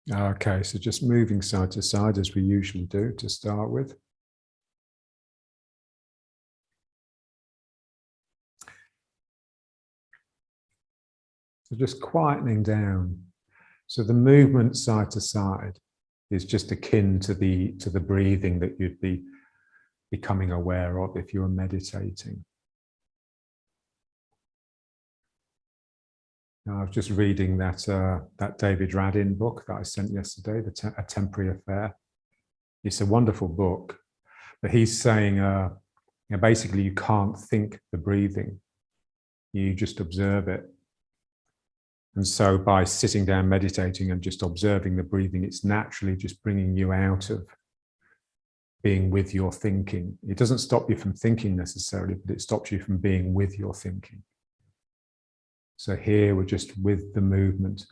Okay, so just moving side to side as we usually do to start with. So just quietening down. So the movement side to side is just akin to the breathing that you'd be becoming aware of if you were meditating. Now, I was just reading that David Radin book that I sent yesterday, A Temporary Affair. It's a wonderful book, but he's saying, basically, you can't think the breathing; you just observe it. And so, by sitting down, meditating, and just observing the breathing, it's naturally just bringing you out of being with your thinking. It doesn't stop you from thinking necessarily, but it stops you from being with your thinking. So here we're just with the movement,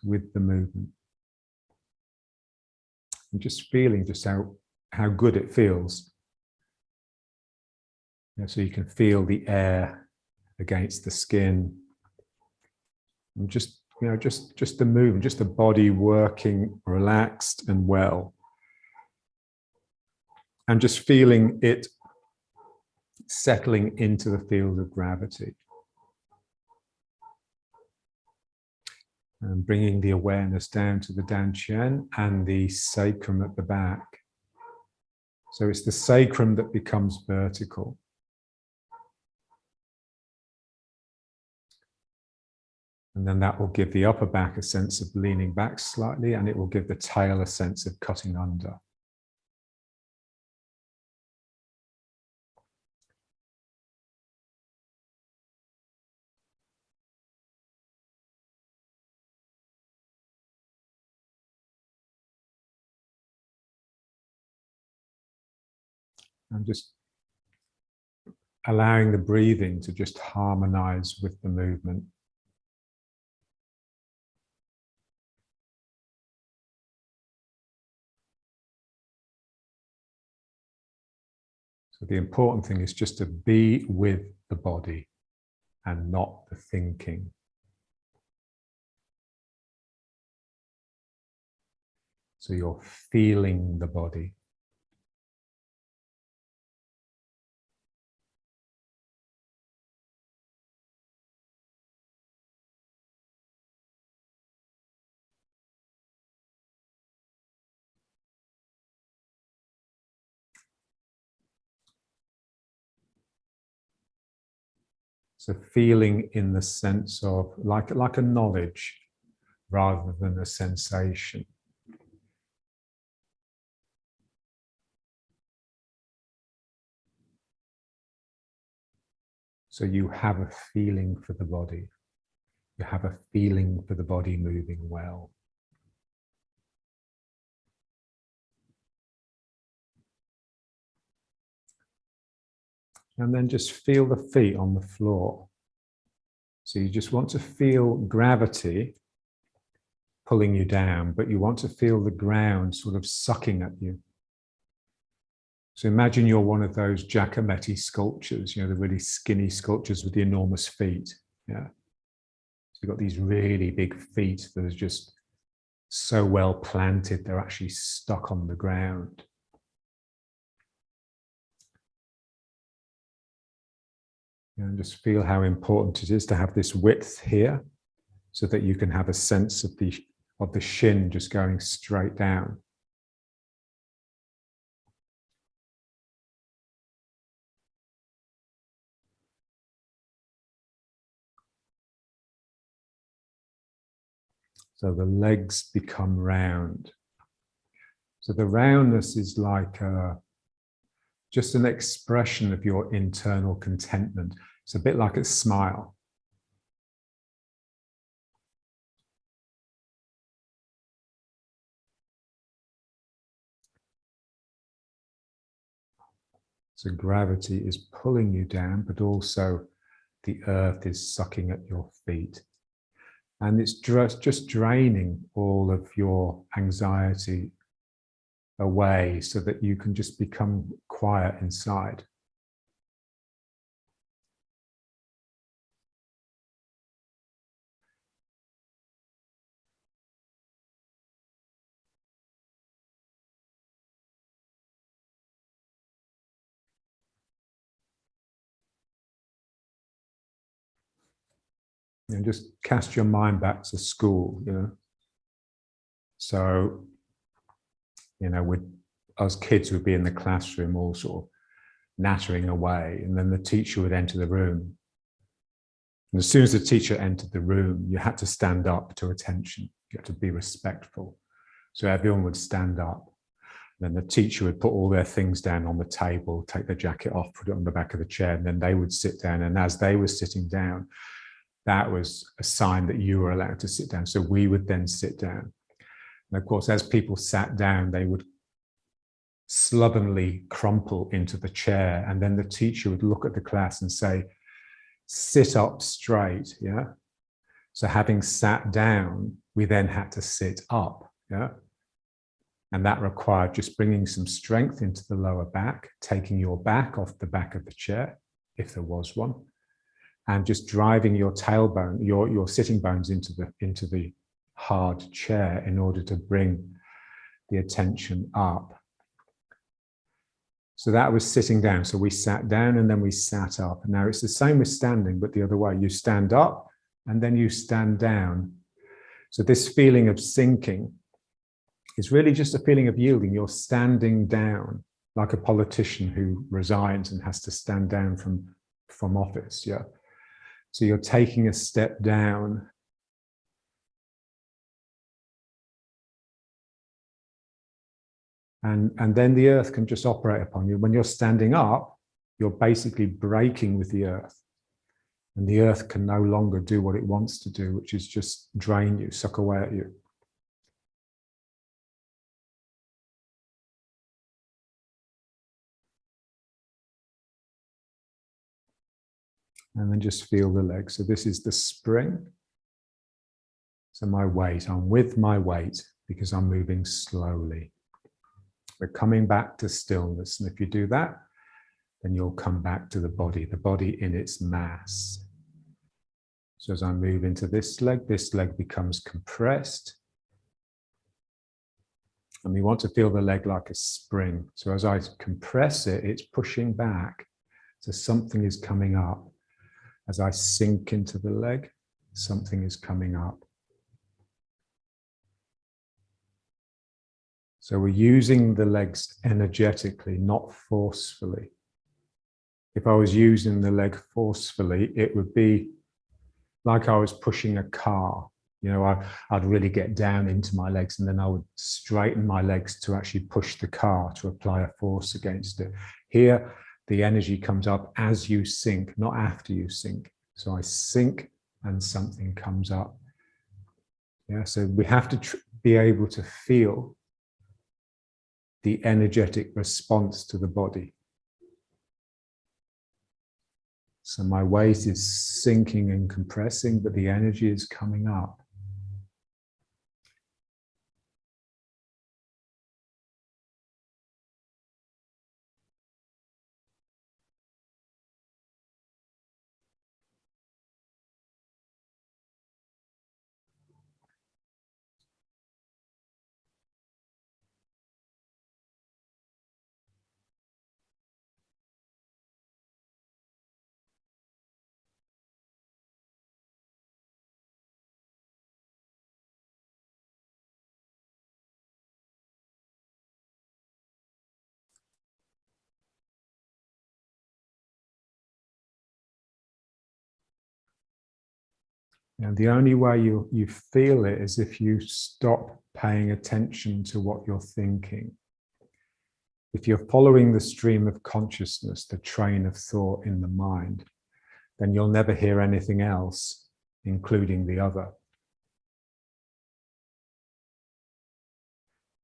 and just feeling just how good it feels. So you can feel the air against the skin, and just the movement, just the body working relaxed and well, and just feeling it settling into the field of gravity. And bringing the awareness down to the dantian and the sacrum at the back. So it's the sacrum that becomes vertical. And then that will give the upper back a sense of leaning back slightly, and it will give the tail a sense of cutting under. And just allowing the breathing to just harmonize with the movement. So the important thing is just to be with the body and not the thinking. So you're feeling the body. So feeling in the sense of like a knowledge rather than a sensation. So you have a feeling for the body. You have a feeling for the body moving well. And then just feel the feet on the floor. So you just want to feel gravity pulling you down, but you want to feel the ground sort of sucking at you. So imagine you're one of those Giacometti sculptures, the really skinny sculptures with the enormous feet. Yeah. So you've got these really big feet that are just so well planted, they're actually stuck on the ground. And just feel how important it is to have this width here so that you can have a sense of the shin just going straight down. So the legs become round. So the roundness is like just an expression of your internal contentment. It's a bit like a smile. So gravity is pulling you down, but also the earth is sucking at your feet. And it's just draining all of your anxiety away so that you can just become quiet inside. And just cast your mind back to school, So, with us kids would be in the classroom all sort of nattering away, and then the teacher would enter the room. And as soon as the teacher entered the room, you had to stand up to attention. You had to be respectful. So everyone would stand up. Then the teacher would put all their things down on the table, take their jacket off, put it on the back of the chair, and then they would sit down. And as they were sitting down, that was a sign that you were allowed to sit down. So we would then sit down. And of course, as people sat down, they would slovenly crumple into the chair. And then the teacher would look at the class and say, sit up straight. Yeah. So having sat down, we then had to sit up. Yeah. And that required just bringing some strength into the lower back, taking your back off the back of the chair, if there was one, and just driving your tailbone, your sitting bones into the hard chair in order to bring the attention up. So that was sitting down. So we sat down and then we sat up. Now it's the same with standing, but the other way. You stand up and then you stand down. So this feeling of sinking is really just a feeling of yielding. You're standing down like a politician who resigns and has to stand down from office. Yeah. So you're taking a step down. And then the earth can just operate upon you. When you're standing up, you're basically breaking with the earth. And the earth can no longer do what it wants to do, which is just drain you, suck away at you. And then just feel the legs. So this is the spring. So my weight, I'm with my weight because I'm moving slowly. We're coming back to stillness. And if you do that, then you'll come back to the body in its mass. So as I move into this leg becomes compressed. And we want to feel the leg like a spring. So as I compress it, it's pushing back. So something is coming up. As I sink into the leg, something is coming up. So we're using the legs energetically, not forcefully. If I was using the leg forcefully, it would be like I was pushing a car. I'd really get down into my legs and then I would straighten my legs to actually push the car, to apply a force against it. Here, the energy comes up as you sink, not after you sink. So I sink and something comes up. Yeah, so we have to be able to feel the energetic response to the body. So my weight is sinking and compressing, but the energy is coming up. And the only way you feel it is if you stop paying attention to what you're thinking. If you're following the stream of consciousness, the train of thought in the mind, then you'll never hear anything else, including the other.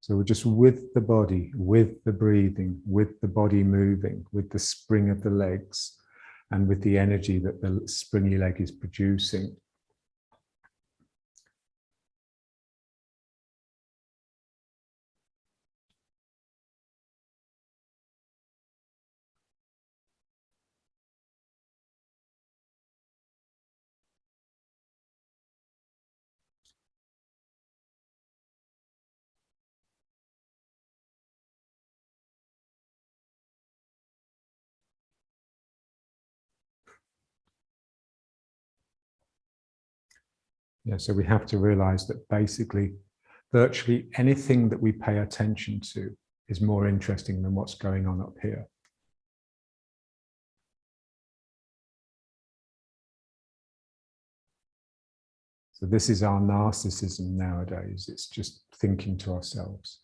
So we're just with the body, with the breathing, with the body moving, with the spring of the legs, and with the energy that the springy leg is producing. Yeah, so we have to realize that basically virtually anything that we pay attention to is more interesting than what's going on up here. So this is our narcissism nowadays. It's just thinking to ourselves.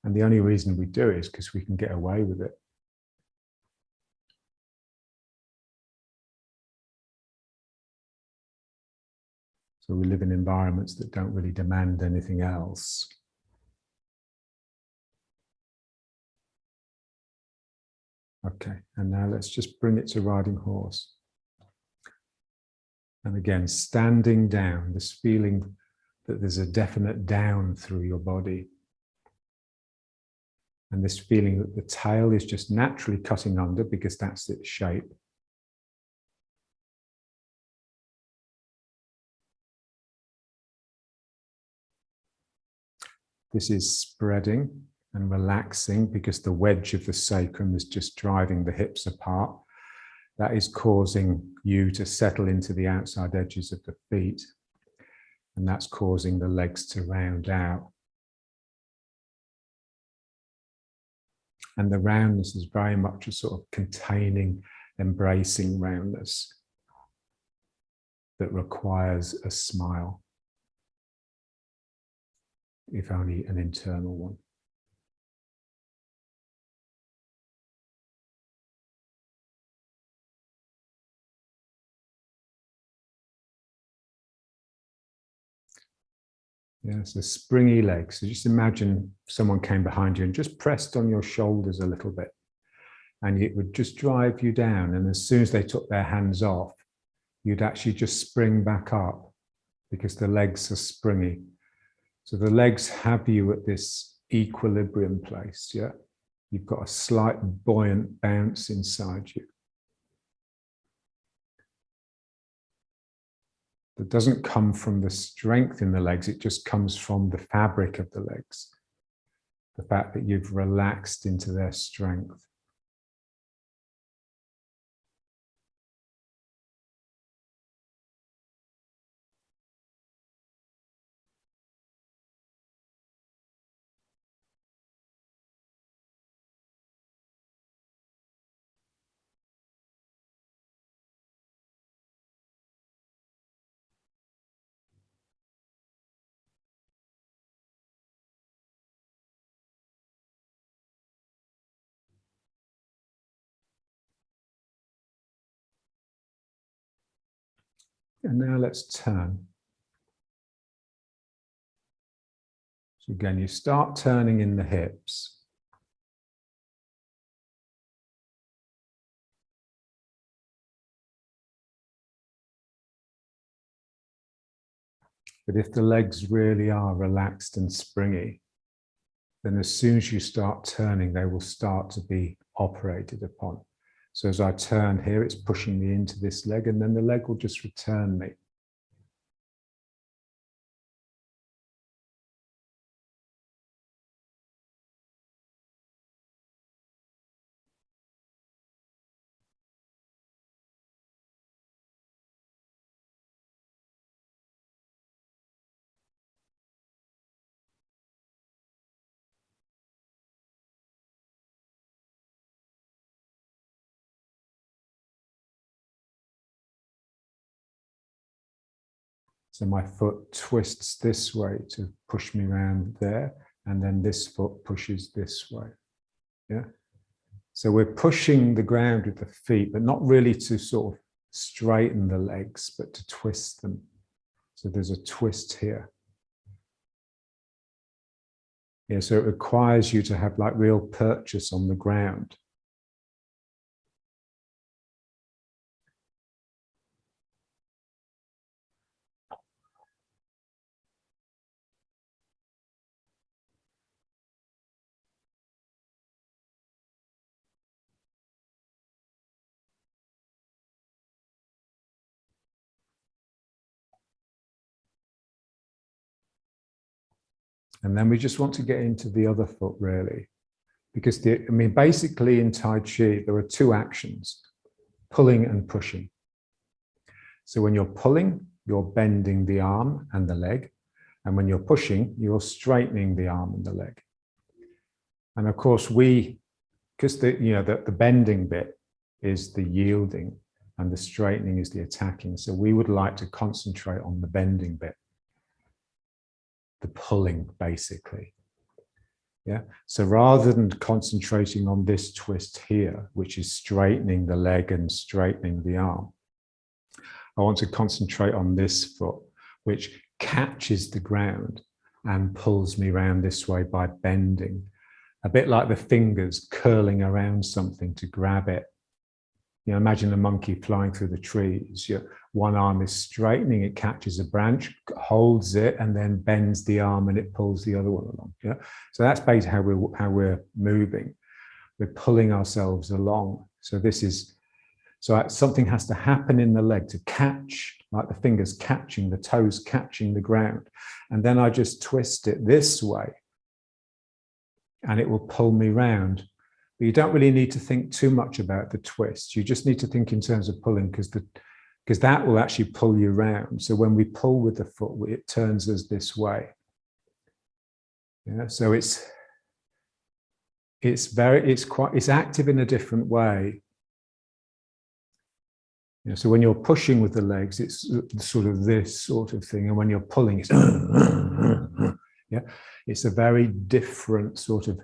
And the only reason we do it is because we can get away with it. So we live in environments that don't really demand anything else. Okay, and now let's just bring it to riding horse. And again, standing down, this feeling that there's a definite down through your body. And this feeling that the tail is just naturally cutting under because that's its shape. This is spreading and relaxing because the wedge of the sacrum is just driving the hips apart. That is causing you to settle into the outside edges of the feet. And that's causing the legs to round out. And the roundness is very much a sort of containing, embracing roundness that requires a smile, if only an internal one. Yeah, so springy legs. So just imagine someone came behind you and just pressed on your shoulders a little bit, and it would just drive you down. And as soon as they took their hands off, you'd actually just spring back up because the legs are springy. So the legs have you at this equilibrium place, yeah? You've got a slight buoyant bounce inside you. That doesn't come from the strength in the legs, it just comes from the fabric of the legs. The fact that you've relaxed into their strength. And now let's turn. So again, you start turning in the hips. But if the legs really are relaxed and springy, then as soon as you start turning, they will start to be operated upon. So as I turn here, it's pushing me into this leg, and then the leg will just return me. So my foot twists this way to push me around there, and then this foot pushes this way. Yeah. So we're pushing the ground with the feet, but not really to sort of straighten the legs, but to twist them. So there's a twist here. Yeah, so it requires you to have like real purchase on the ground. And then we just want to get into the other foot really. Because basically in Tai Chi, there are two actions, pulling and pushing. So when you're pulling, you're bending the arm and the leg. And when you're pushing, you're straightening the arm and the leg. And of course, because the bending bit is the yielding and the straightening is the attacking. So we would like to concentrate on the bending bit, the pulling, basically. Yeah. So rather than concentrating on this twist here, which is straightening the leg and straightening the arm, I want to concentrate on this foot, which catches the ground and pulls me around this way by bending, a bit like the fingers curling around something to grab it. Imagine a monkey flying through the trees. One arm is straightening, it catches a branch, holds it, and then bends the arm and it pulls the other one along. Yeah. So that's basically how we're moving. We're pulling ourselves along. So something has to happen in the leg to catch, like the fingers catching, the toes catching the ground. And then I just twist it this way and it will pull me round. But you don't really need to think too much about the twist. You just need to think in terms of pulling, because that will actually pull you round. So when we pull with the foot, it turns us this way. Yeah, so it's active in a different way. So when you're pushing with the legs, it's sort of this sort of thing, and when you're pulling, it's yeah, it's a very different sort of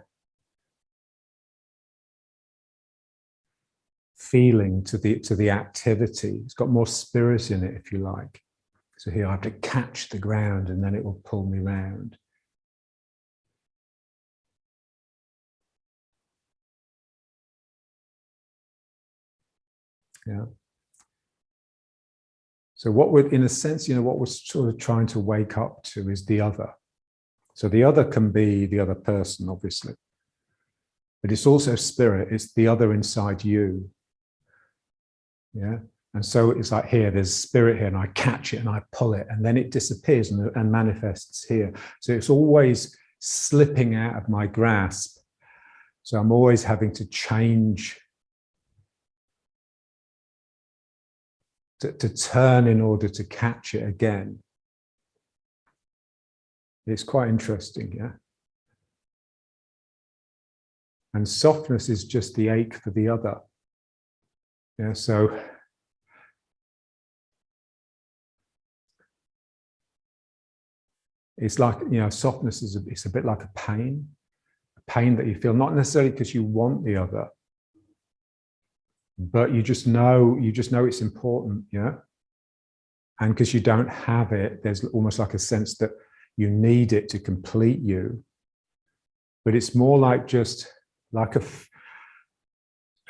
feeling to the activity. It's got more spirit in it, if you like. So here I have to catch the ground and then it will pull me round. Yeah. So what we're, in a sense, what we're sort of trying to wake up to is the other. So the other can be the other person, obviously, but it's also spirit. It's the other inside you. Yeah. And so it's like here, there's spirit here, and I catch it and I pull it, and then it disappears and manifests here. So it's always slipping out of my grasp. So I'm always having to change, to turn in order to catch it again. It's quite interesting, yeah. And softness is just the ache for the other. Yeah, so it's like, softness is it's a bit like a pain that you feel, not necessarily because you want the other, but you just know it's important, yeah. And because you don't have it, there's almost like a sense that you need it to complete you. But it's more like just like a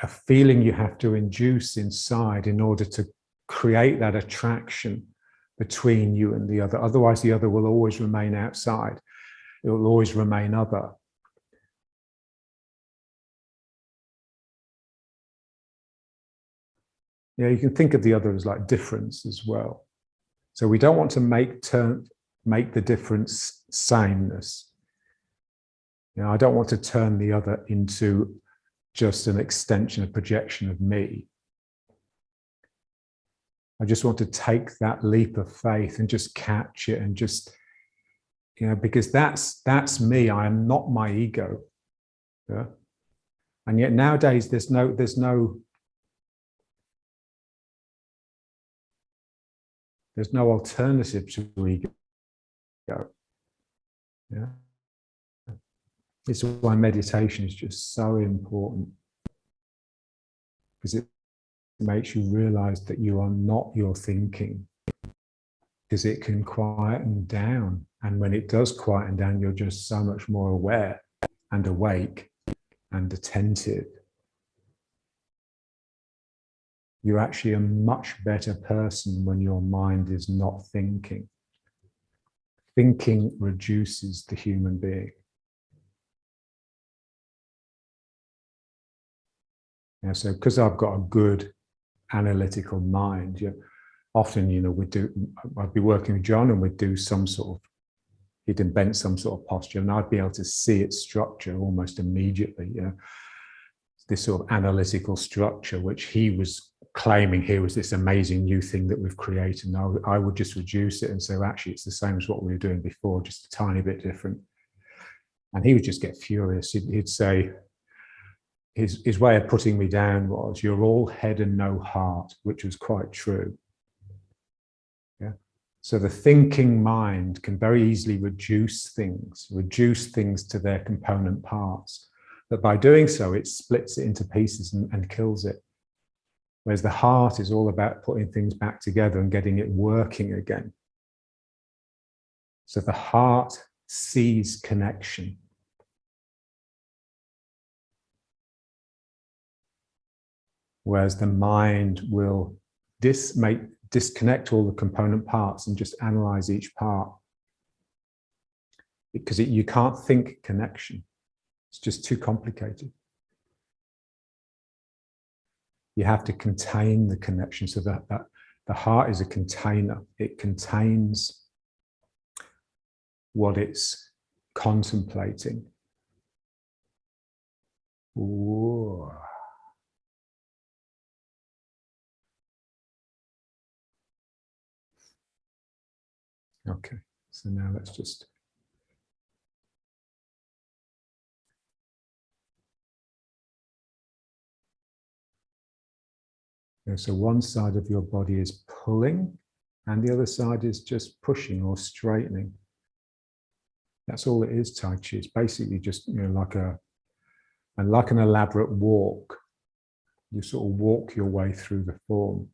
feeling you have to induce inside in order to create that attraction between you and the other. Otherwise, the other will always remain outside. It will always remain other. Yeah, you can think of the other as like difference as well. So we don't want to make the difference sameness. I don't want to turn the other into just an extension, a projection of me. I just want to take that leap of faith and just catch it and just, because that's me. I am not my ego. Yeah? And yet nowadays there's no alternative to ego. Yeah. It's why meditation is just so important, because it makes you realize that you are not your thinking, because it can quieten down. And when it does quieten down, you're just so much more aware and awake and attentive. You're actually a much better person when your mind is not thinking. Thinking reduces the human being. Yeah, so because I've got a good analytical mind, often, I'd be working with John and we'd do some sort of, he'd invent some sort of posture, and I'd be able to see its structure almost immediately. You know, this sort of analytical structure, which he was claiming here was this amazing new thing that we've created. And I would just reduce it and say, well, actually, it's the same as what we were doing before, just a tiny bit different. And he would just get furious. He'd say, his way of putting me down was, you're all head and no heart, which was quite true. Yeah. So the thinking mind can very easily reduce things to their component parts. But by doing so, it splits it into pieces and kills it. Whereas the heart is all about putting things back together and getting it working again. So the heart sees connection. Whereas the mind will disconnect all the component parts and just analyze each part. Because you can't think connection. It's just too complicated. You have to contain the connection, so that the heart is a container. It contains what it's contemplating. Ooh. Okay, so now let's just so one side of your body is pulling and the other side is just pushing or straightening. That's all it is, Tai Chi. It's basically just, you know, like an elaborate walk. You sort of walk your way through the form.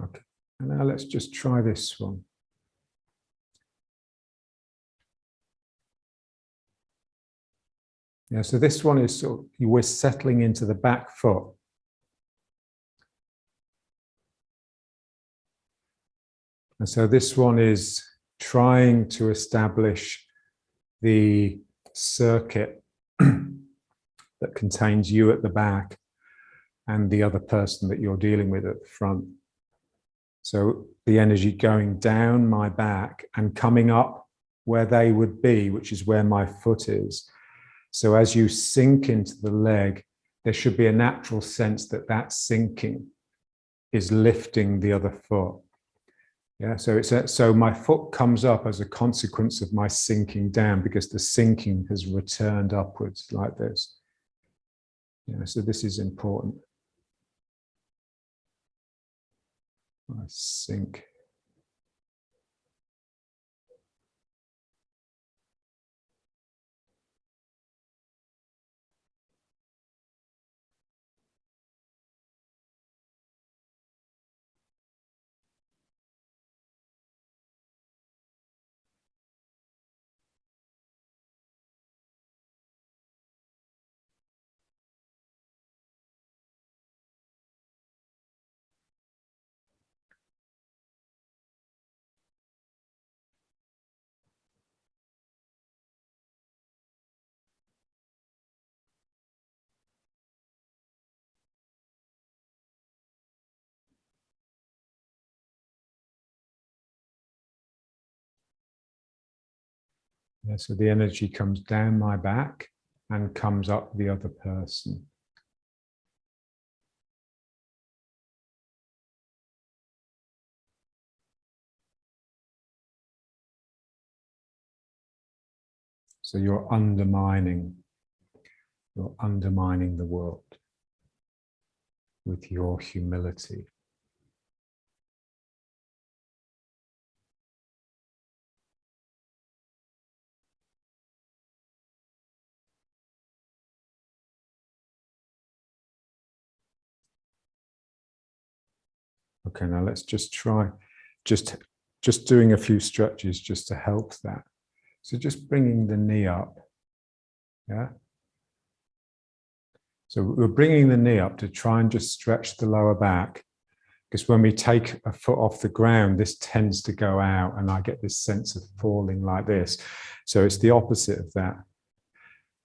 Okay, and now let's just try this one. Yeah, so this one is sort of, we're settling into the back foot. And so this one is trying to establish the circuit that contains you at the back and the other person that you're dealing with at the front. So the energy going down my back and coming up where they would be, which is where my foot is. So as you sink into the leg, there should be a natural sense that that sinking is lifting the other foot. Yeah, so my foot comes up as a consequence of my sinking down, because the sinking has returned upwards like this. Yeah, so this is important. I sink. Yeah, so the energy comes down my back and comes up the other person. So you're undermining the world with your humility. Okay, now let's just try just doing a few stretches just to help that. So just bringing the knee up, yeah? So we're bringing the knee up to try and just stretch the lower back, because when we take a foot off the ground, this tends to go out and I get this sense of falling like this. So it's the opposite of that.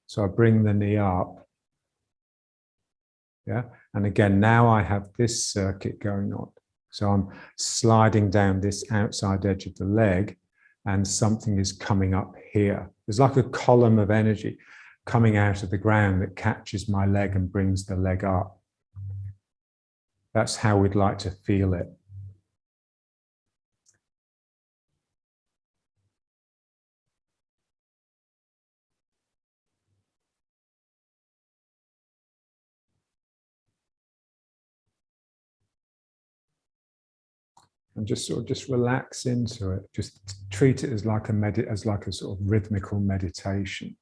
So I bring the knee up. Yeah. And again, now I have this circuit going on. So I'm sliding down this outside edge of the leg and something is coming up here. There's like a column of energy coming out of the ground that catches my leg and brings the leg up. That's how we'd like to feel it. And just sort of just relax into it. Just treat it as like a sort of rhythmical meditation.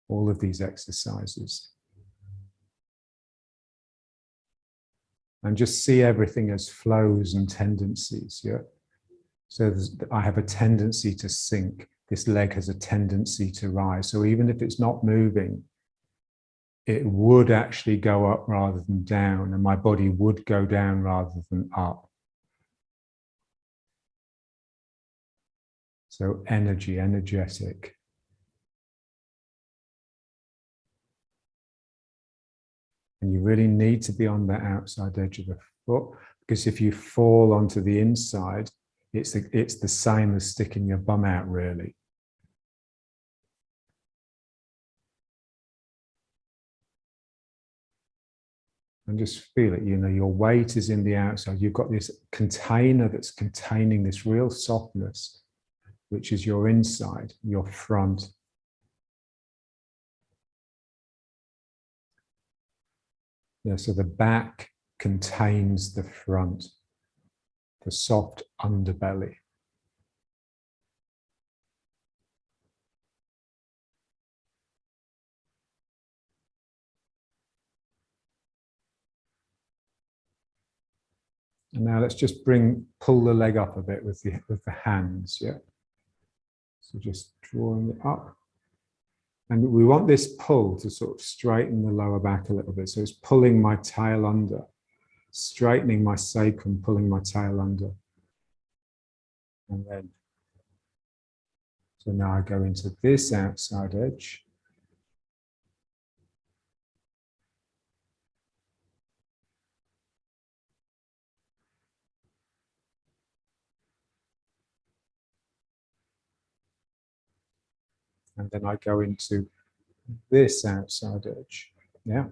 All of these exercises. And just see everything as flows and tendencies. Yeah. So I have a tendency to sink. This leg has a tendency to rise. So even if it's not moving, it would actually go up rather than down, and my body would go down rather than up. So energetic. And you really need to be on the outside edge of the foot, because if you fall onto the inside, it's the same as sticking your bum out, really. And just feel it, you know, your weight is in the outside. You've got this container that's containing this real softness, which is your inside, your front. Yeah, so the back contains the front, the soft underbelly. And now let's just pull the leg up a bit with the hands, yeah. So just drawing it up. And we want this pull to sort of straighten the lower back a little bit. So it's pulling my tail under, straightening my sacrum, pulling my tail under. And then, so now I go into this outside edge. And then I go into this outside edge, yeah.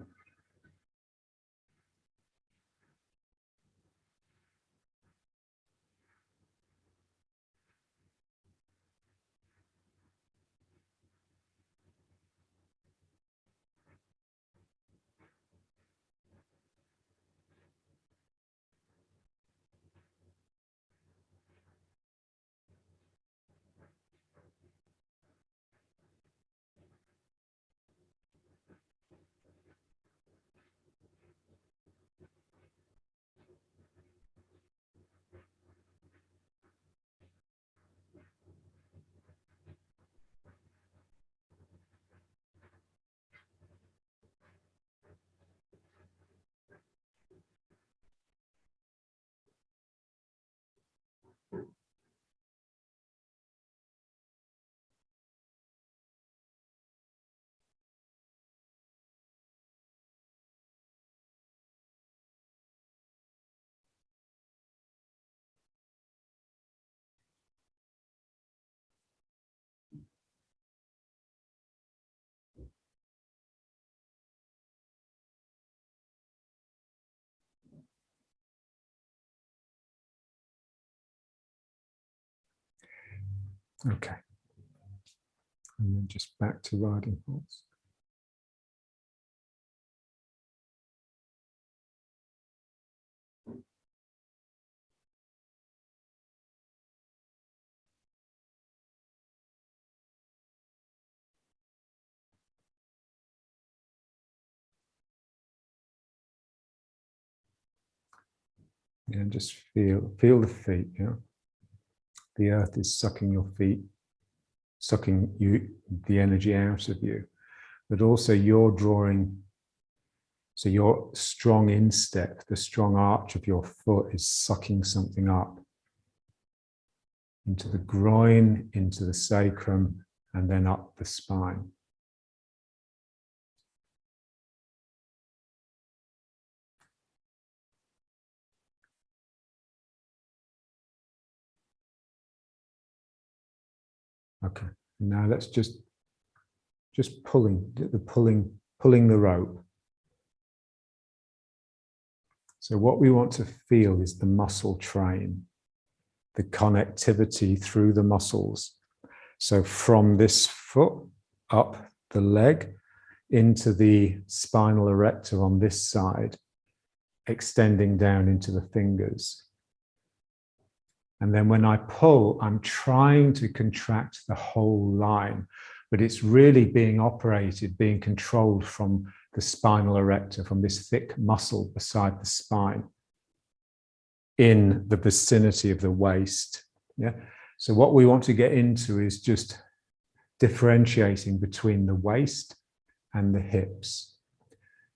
Okay. And then just back to riding horse. And just feel the feet, yeah. The earth is sucking your feet, sucking the energy out of you, but also you're drawing So your strong instep, the strong arch of your foot is sucking something up into the groin, into the sacrum, and then up the spine. Okay, now let's just pulling the rope. So what we want to feel is the muscle train, the connectivity through the muscles. So from this foot up the leg into the spinal erector on this side, extending down into the fingers. And then when I pull, I'm trying to contract the whole line, but it's really being operated, being controlled from the spinal erector, from this thick muscle beside the spine in the vicinity of the waist. Yeah. So what we want to get into is just differentiating between the waist and the hips.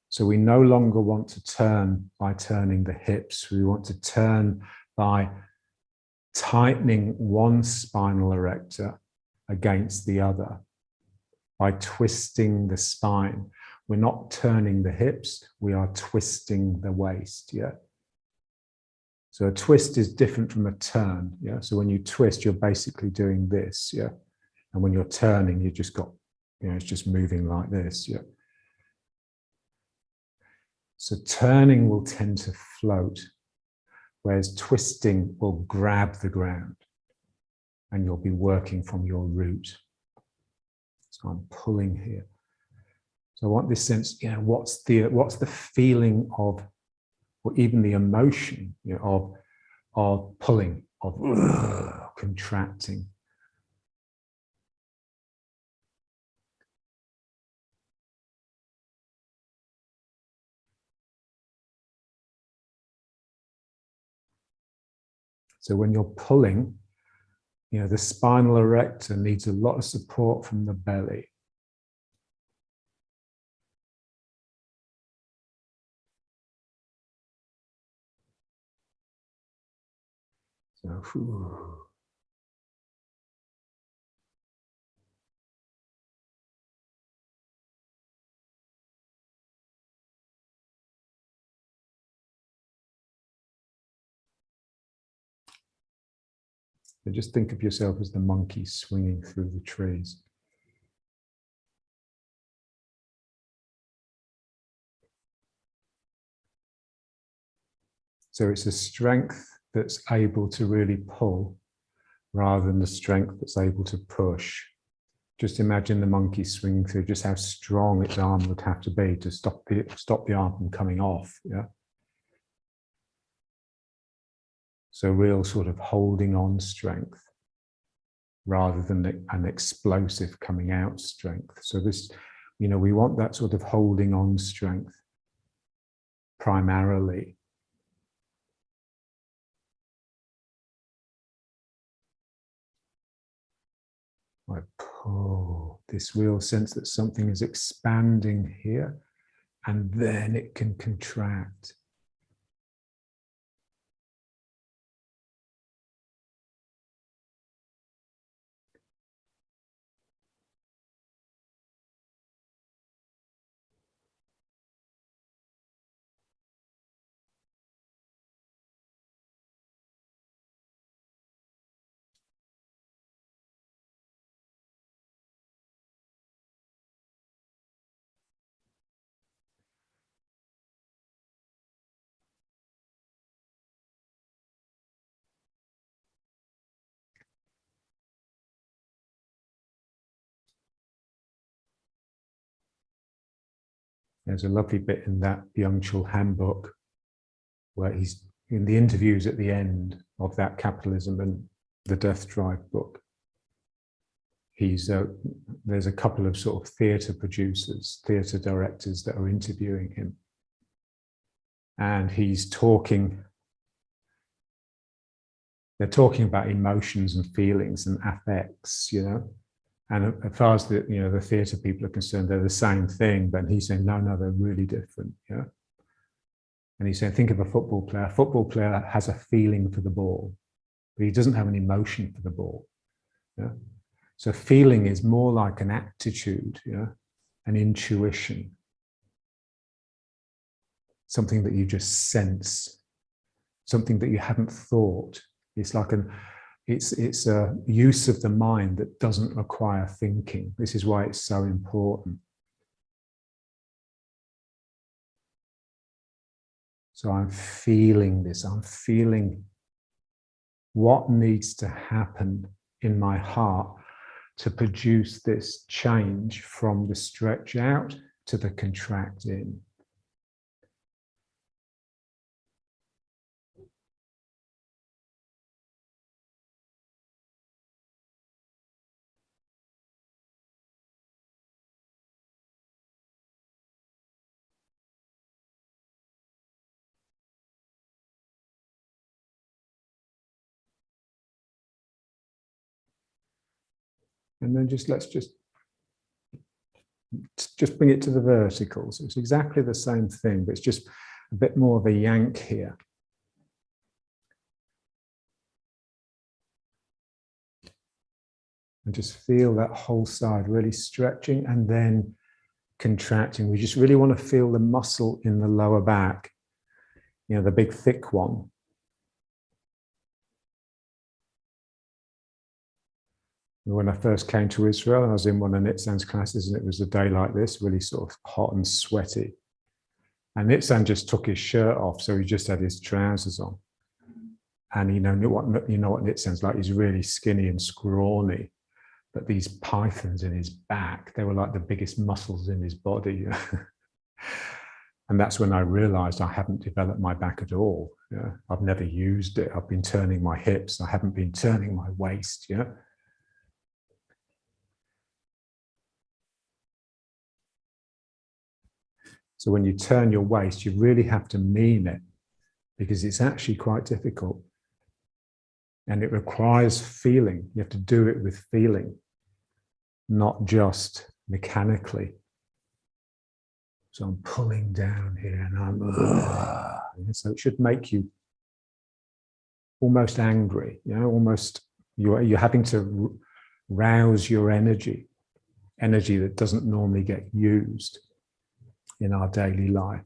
So we no longer want to turn by turning the hips. We want to turn by tightening one spinal erector against the other, by twisting the spine. We're not turning the hips, we are twisting the waist, yeah? So a twist is different from a turn, yeah? So when you twist, you're basically doing this, yeah? And when you're turning, you just got, it's just moving like this, yeah? So turning will tend to float, whereas twisting will grab the ground and you'll be working from your root. So I'm pulling here. So I want this sense, what's the feeling of, or even the emotion, of pulling, of contracting. So when you're pulling, the spinal erector needs a lot of support from the belly. So, so just think of yourself as the monkey swinging through the trees. So it's a strength that's able to really pull rather than the strength that's able to push. Just imagine the monkey swinging through, just how strong its arm would have to be to stop the arm from coming off. Yeah. So real sort of holding on strength rather than an explosive coming out strength. So this, we want that sort of holding on strength primarily. I pull, this real sense that something is expanding here and then it can contract. There's a lovely bit in that Byung-Chul handbook where he's in the interviews at the end of that Capitalism and the Death Drive book. There's a couple of sort of theatre producers, theatre directors that are interviewing him. And they're talking about emotions and feelings and affects, And as far as the theatre people are concerned, they're the same thing, but he's saying, no, they're really different, And he's saying, think of a football player. A football player has a feeling for the ball, but he doesn't have an emotion for the ball. Yeah? So feeling is more like an aptitude, yeah? An intuition, something that you just sense, something that you haven't thought. It's like it's a use of the mind that doesn't require thinking. This is why it's so important. So I'm feeling this. I'm feeling what needs to happen in my heart to produce this change from the stretch out to the contract in. And then let's just bring it to the verticals. It's exactly the same thing, but it's just a bit more of a yank here. And just feel that whole side really stretching and then contracting. We just really want to feel the muscle in the lower back, you know, the big thick one. When I first came to Israel, I was in one of Nitzan's classes, and it was a day like this, really sort of hot and sweaty. And Nitzan just took his shirt off, so he just had his trousers on. And you know what Nitzan's like? He's really skinny and scrawny, but these pythons in his back, they were like the biggest muscles in his body. And that's when I realized I haven't developed my back at all. Yeah? I've never used it. I've been turning my hips. I haven't been turning my waist. Yeah. So when you turn your waist, you really have to mean it, because it's actually quite difficult. And it requires feeling. You have to do it with feeling, not just mechanically. So I'm pulling down here, and so it should make you almost angry, you know, almost you're having to rouse your energy that doesn't normally get used in our daily life.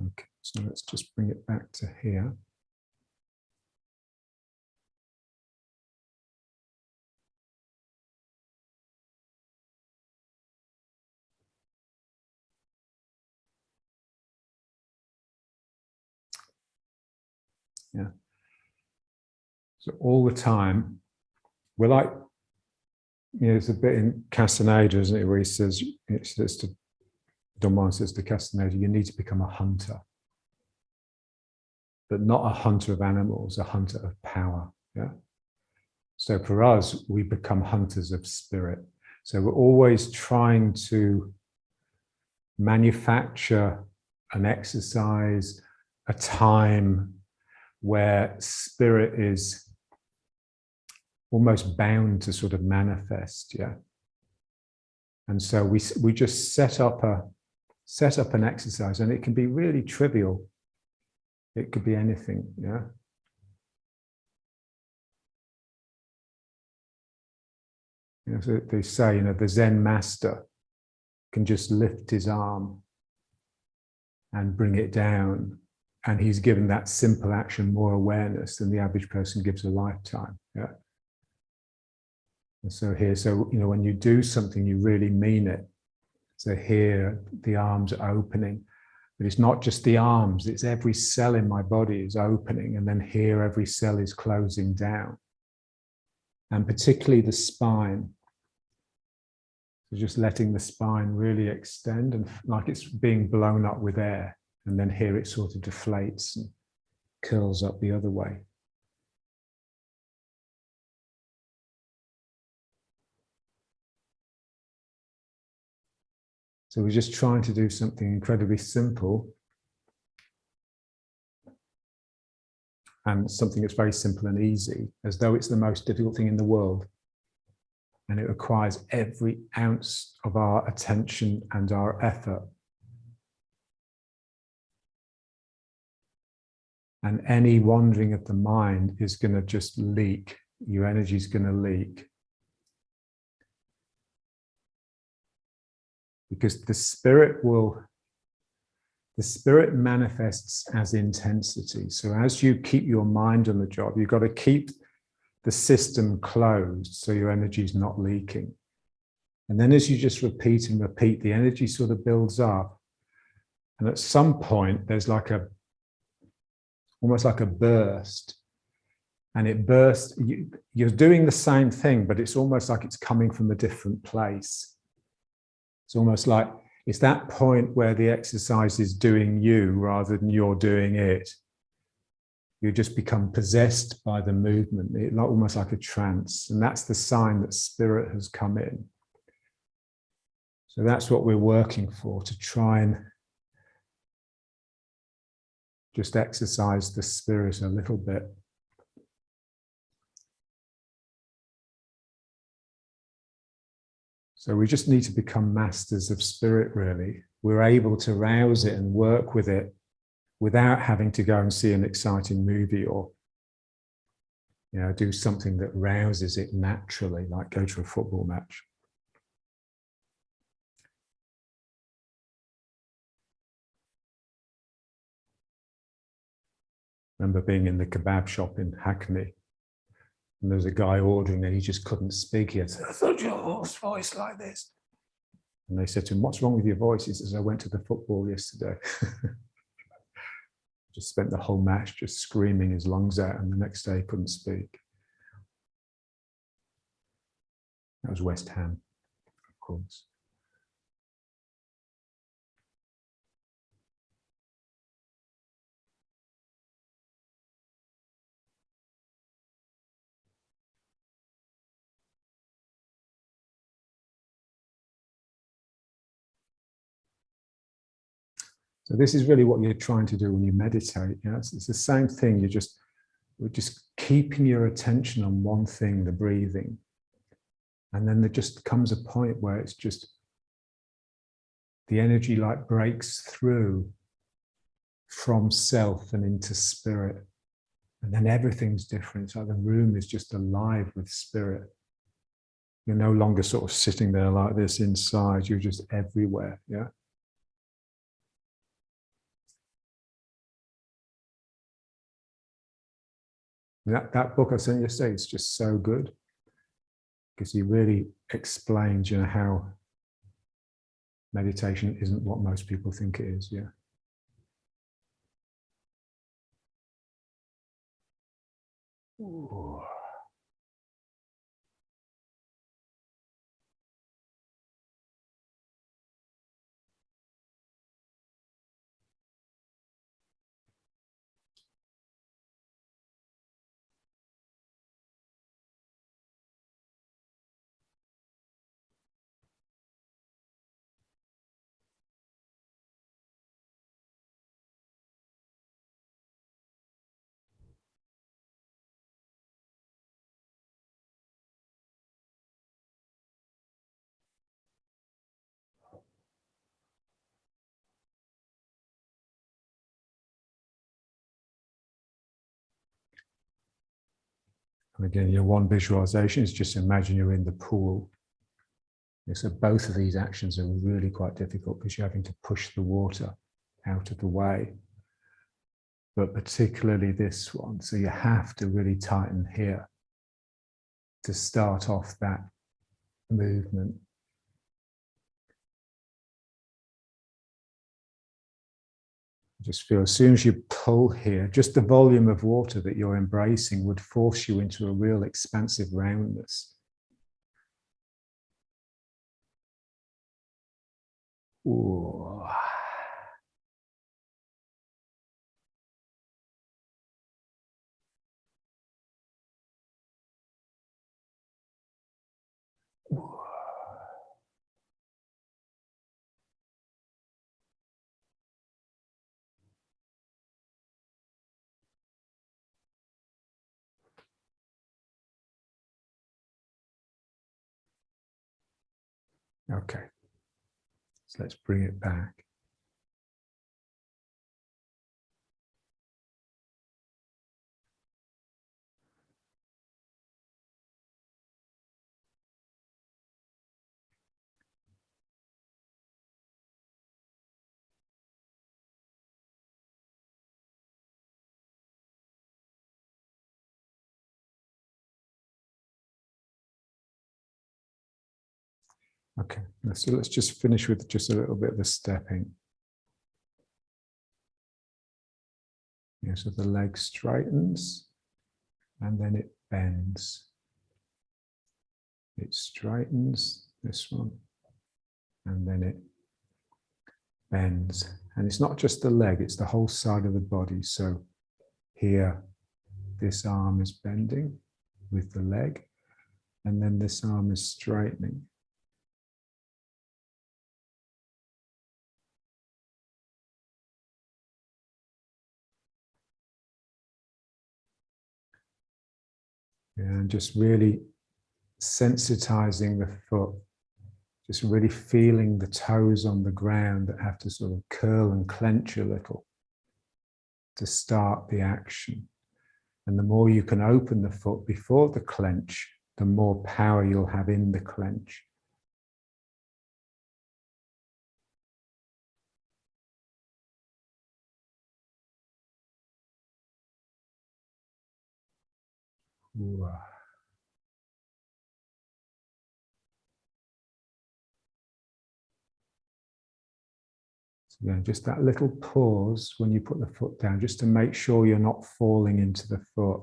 Okay, so let's just bring it back to here. Yeah. So all the time, we're like, you know, there's a bit in Castaneda, isn't it, where he says, Don Juan says to Castaneda, you need to become a hunter, but not a hunter of animals, a hunter of power. Yeah. So for us, we become hunters of spirit. So we're always trying to manufacture an exercise, a time where spirit is almost bound to sort of manifest. Yeah. And so we just set up an exercise, and it can be really trivial. It could be anything. Yeah. You know, so they say, you know, the Zen master can just lift his arm and bring it down, and he's given that simple action more awareness than the average person gives a lifetime. Yeah. And so here, so you know, when you do something, you really mean it. So here, the arms are opening, but it's not just the arms; it's every cell in my body is opening, and then here, every cell is closing down. And particularly the spine. So just letting the spine really extend and like it's being blown up with air, and then here it sort of deflates and curls up the other way. So we're just trying to do something incredibly simple, and something that's very simple and easy, as though it's the most difficult thing in the world. And it requires every ounce of our attention and our effort. And any wandering of the mind is going to just leak. Your energy is going to leak. Because the spirit manifests as intensity. So as you keep your mind on the job, you've got to keep the system closed so your energy is not leaking. And then as you just repeat and repeat, the energy sort of builds up. And at some point, there's like almost like a burst. And it bursts, you're doing the same thing, but it's almost like it's coming from a different place. It's almost like it's that point where the exercise is doing you rather than you're doing it. You just become possessed by the movement, almost like a trance. And that's the sign that spirit has come in. So that's what we're working for, to try and just exercise the spirit a little bit. So we just need to become masters of spirit, really. We're able to rouse it and work with it without having to go and see an exciting movie or, do something that rouses it naturally, like go to a football match. I remember being in the kebab shop in Hackney, and there was a guy ordering and he just couldn't speak. He had such a hoarse voice like this. And they said to him, "What's wrong with your voice?" He says, "I went to the football yesterday." Just spent the whole match just screaming his lungs out, and the next day he couldn't speak. That was West Ham, of course. So this is really what you're trying to do when you meditate. It's the same thing. We're just keeping your attention on one thing, the breathing. And then there just comes a point where it's just, the energy like breaks through from self and into spirit. And then everything's different. It's like the room is just alive with spirit. You're no longer sort of sitting there like this inside. You're just everywhere. Yeah. That book I sent you yesterday is just so good, because he really explains, how meditation isn't what most people think it is. Yeah. Ooh. And again, your one visualization is just imagine you're in the pool. So both of these actions are really quite difficult because you're having to push the water out of the way. But particularly this one. So you have to really tighten here to start off that movement. Just feel as soon as you pull here, just the volume of water that you're embracing would force you into a real expansive roundness. Ooh. Okay, so let's bring it back. Okay, so let's just finish with just a little bit of the stepping. Yeah, so the leg straightens and then it bends. It straightens, this one, and then it bends. And it's not just the leg, it's the whole side of the body. So here, this arm is bending with the leg, and then this arm is straightening. And just really sensitizing the foot, just really feeling the toes on the ground that have to sort of curl and clench a little to start the action. And the more you can open the foot before the clench, the more power you'll have in the clench. Ooh. So again, just that little pause when you put the foot down, just to make sure you're not falling into the foot.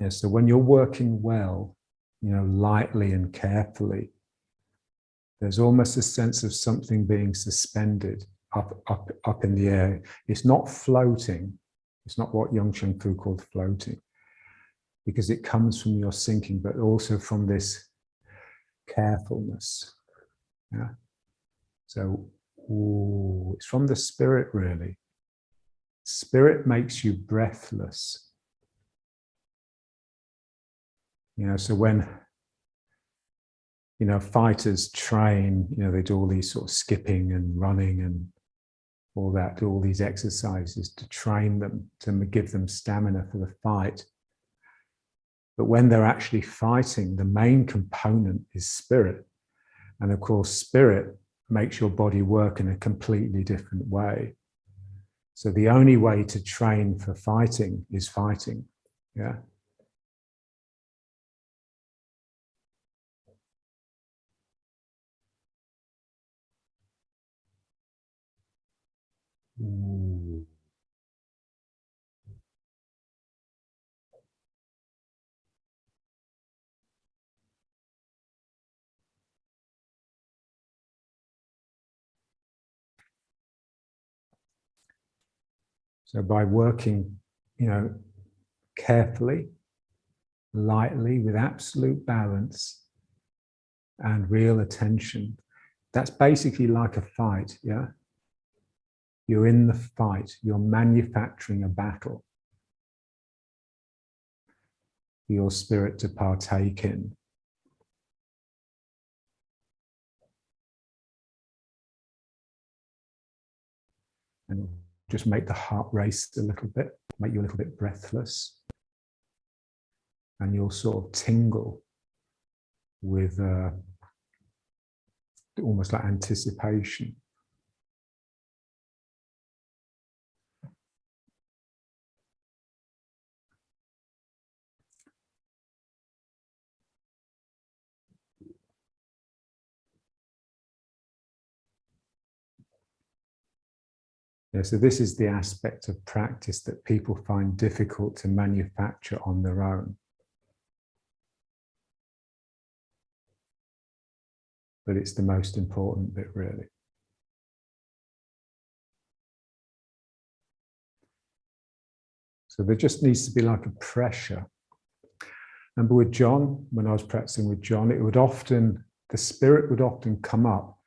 Yeah, so when you're working well, lightly and carefully, there's almost a sense of something being suspended up in the air. It's not floating. It's not what Byung-Chul called floating, because it comes from your sinking, but also from this carefulness. Yeah. So it's from the spirit, really. Spirit makes you breathless. So when fighters train, they do all these sort of skipping and running and all that, do all these exercises to train them, to give them stamina for the fight. But when they're actually fighting, the main component is spirit. And of course, spirit makes your body work in a completely different way. So the only way to train for fighting is fighting. Yeah. Ooh. So by working, carefully, lightly, with absolute balance and real attention, that's basically like a fight. Yeah. You're in the fight. You're manufacturing a battle for your spirit to partake in. And just make the heart race a little bit, make you a little bit breathless. And you'll sort of tingle with almost like anticipation. Yeah, so this is the aspect of practice that people find difficult to manufacture on their own. but it's the most important bit, really. So there just needs to be like a pressure. Remember with John, when I was practicing with John, the spirit would often come up,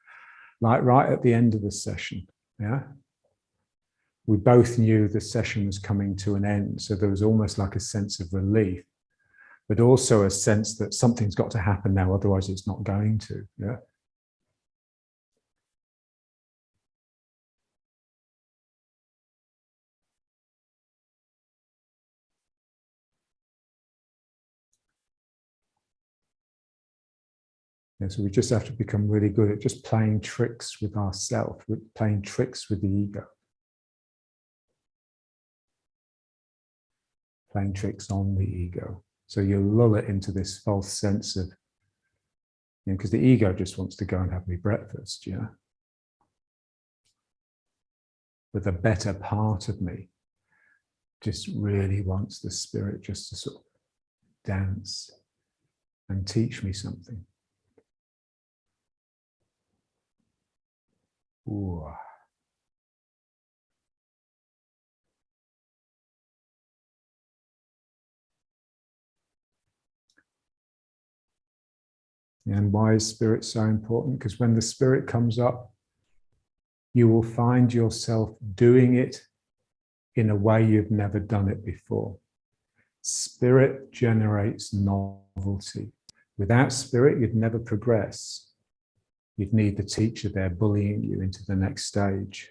like right at the end of the session. Yeah. We both knew the session was coming to an end. So there was almost like a sense of relief, but also a sense that something's got to happen now, otherwise it's not going to. Yeah. Yeah, so we just have to become really good at just playing tricks with ourselves, playing tricks with the ego, playing tricks on the ego. So you lull it into this false sense of, because the ego just wants to go and have me breakfast, yeah. But the better part of me just really wants the spirit just to sort of dance and teach me something. Ooh. And why is spirit so important? Because when the spirit comes up, you will find yourself doing it in a way you've never done it before. Spirit generates novelty. Without spirit, you'd never progress. You'd need the teacher there bullying you into the next stage.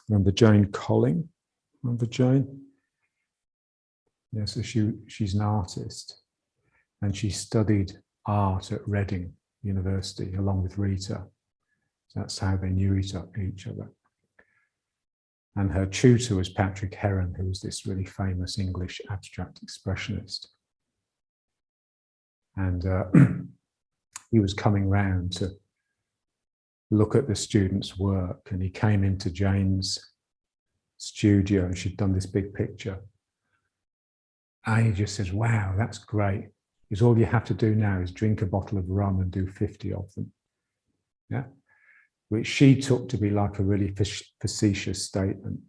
Remember Jane Colling? Remember Jane? Yeah, so she's an artist, and she studied art at Reading University along with Rita. So that's how they knew each other. And her tutor was Patrick Heron, who was this really famous English abstract expressionist. And he was coming round to look at the students' work, and he came into Jane's studio and she'd done this big picture. And he just says, wow, that's great. Because all you have to do now is drink a bottle of rum and do 50 of them. Yeah. Which she took to be like a really facetious statement.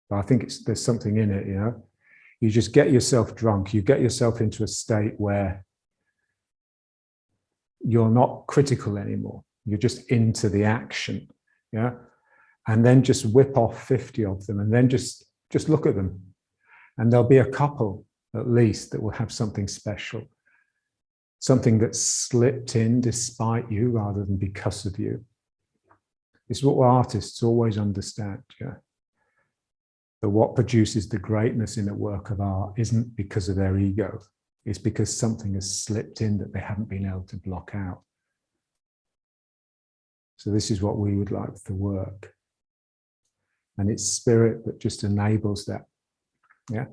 But I think there's something in it, you know. You just get yourself drunk, you get yourself into a state where you're not critical anymore. You're just into the action. Yeah. And then just whip off 50 of them and then just look at them. And there'll be a couple at least that will have something special, something that slipped in despite you rather than because of you. This is what artists always understand. Yeah. That what produces the greatness in a work of art isn't because of their ego. It's because something has slipped in that they haven't been able to block out. So this is what we would like for the work. And it's spirit that just enables that. Yeah.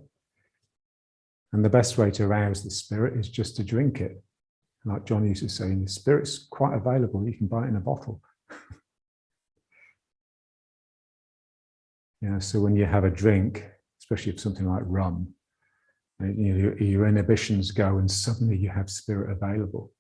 And the best way to arouse the spirit is just to drink it. Like John used to say, the spirit's quite available. You can buy it in a bottle. Yeah, so when you have a drink, especially if something like rum, your inhibitions go and suddenly you have spirit available.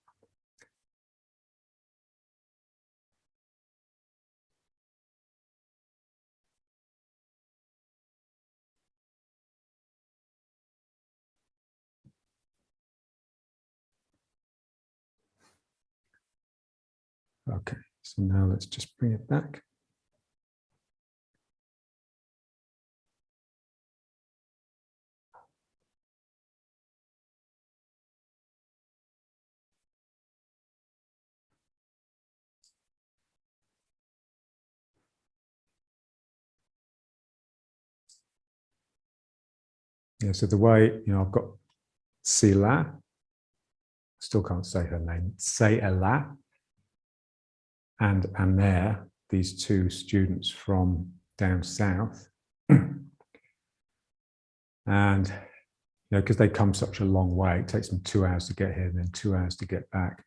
Okay, so now let's just bring it back. Yeah, so the way, I've got Sila, still can't say her name, Sayla, and there, these two students from down south. And, because they come such a long way, it takes them 2 hours to get here and then 2 hours to get back.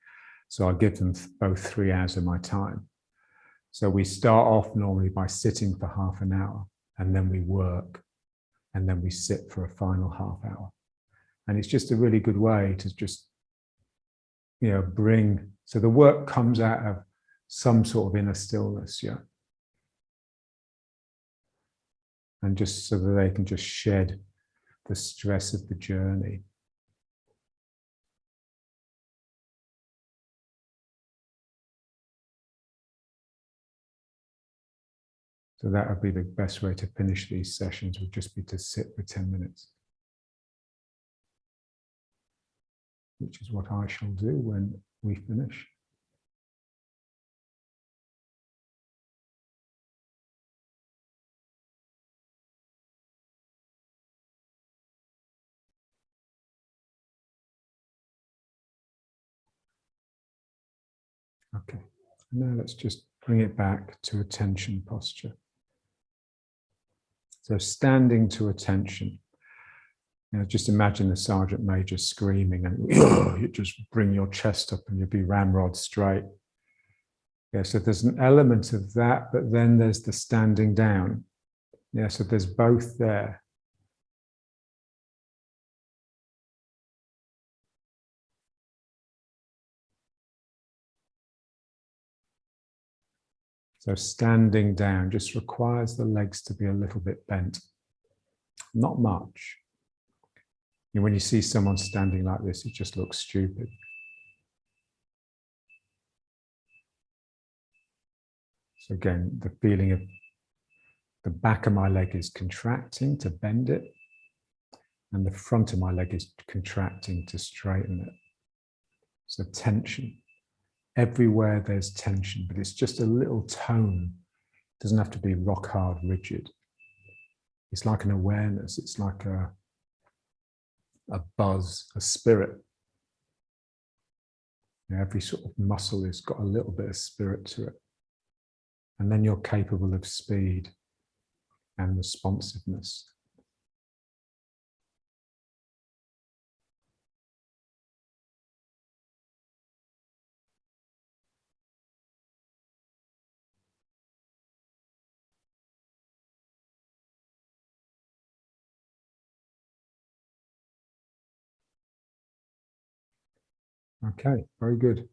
So I give them both 3 hours of my time. So we start off normally by sitting for half an hour, and then we work, and then we sit for a final half hour. And it's just a really good way to just, bring, so the work comes out of some sort of inner stillness, yeah. And just so that they can just shed the stress of the journey. So that would be the best way to finish these sessions, would just be to sit for 10 minutes. Which is what I shall do when we finish. Okay, now let's just bring it back to attention posture. So standing to attention. Just imagine the sergeant major screaming and you just bring your chest up and you'd be ramrod straight. Yeah, so there's an element of that, but then there's the standing down. Yeah, so there's both there. So standing down just requires the legs to be a little bit bent. Not much. When you see someone standing like this, it just looks stupid. So again, the feeling of the back of my leg is contracting to bend it, and the front of my leg is contracting to straighten it. So tension. Everywhere there's tension, but it's just a little tone. It doesn't have to be rock hard, rigid. It's like an awareness. It's like a buzz, a spirit. Every sort of muscle has got a little bit of spirit to it. And then you're capable of speed and responsiveness. Okay, very good.